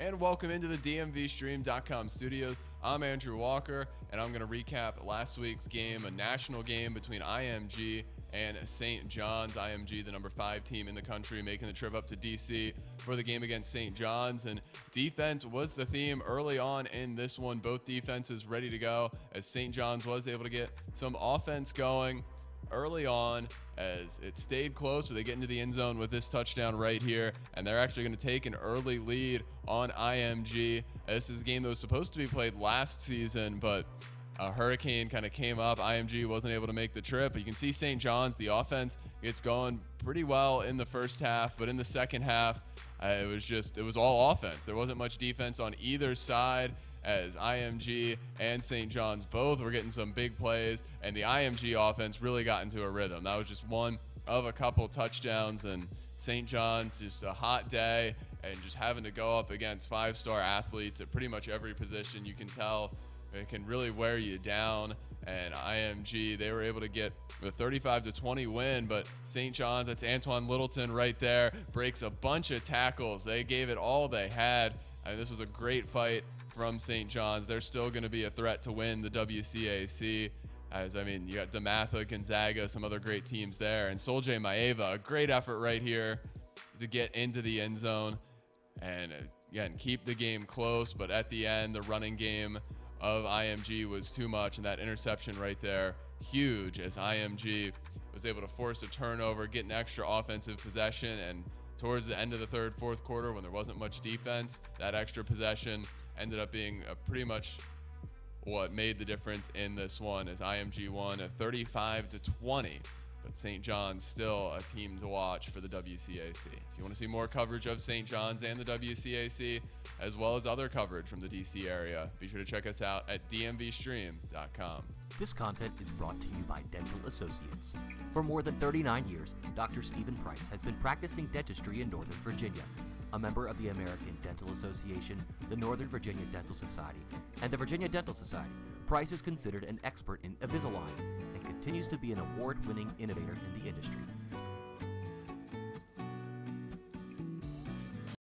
and welcome into the DMVSTREAM.COM studios. I'm Andrew Walker, and I'm going to recap last week's game, a national game between IMG and St. John's. IMG, the number 5 team in the country, making the trip up to DC for the game against St. John's. And defense was the theme early on in this one. Both defenses ready to go, as St. John's was able to get some offense going early on, as it stayed close, but they get into the end zone with this touchdown right here, and they're actually going to take an early lead on IMG. This is a game that was supposed to be played last season, but a hurricane kind of came up. IMG wasn't able to make the trip, but you can see St. John's, the offense gets going pretty well in the first half, but in the second half, it was all offense. There wasn't much defense on either side, as IMG and St. John's both were getting some big plays, and the IMG offense really got into a rhythm. That was just one of a couple touchdowns, and St. John's, just a hot day and just having to go up against 5-star athletes at pretty much every position. You can tell it can really wear you down, and IMG, they were able to get a 35-20 win, but St. John's, that's Antoine Littleton right there, breaks a bunch of tackles. They gave it all they had. I mean, this was a great fight from St. John's. They're still going to be a threat to win the WCAC. As I mean, you got DeMatha, Gonzaga, some other great teams there, and Soldier Maeva, a great effort right here to get into the end zone and again keep the game close. But at the end, the running game of IMG was too much, and that interception right there, huge, as IMG was able to force a turnover, get an extra offensive possession, and towards the end of the third, fourth quarter, when there wasn't much defense, that extra possession ended up being pretty much what made the difference in this one, as IMG won a 35-20. But St. John's still a team to watch for the WCAC. If you want to see more coverage of St. John's and the WCAC, as well as other coverage from the DC area, be sure to check us out at DMVSTREAM.com. This content is brought to you by Dental Associates. For more than 39 years, Dr. Stephen Price has been practicing dentistry in Northern Virginia. A member of the American Dental Association, the Northern Virginia Dental Society, and the Virginia Dental Society, Price is considered an expert in Invisalign and continues to be an award-winning innovator in the industry.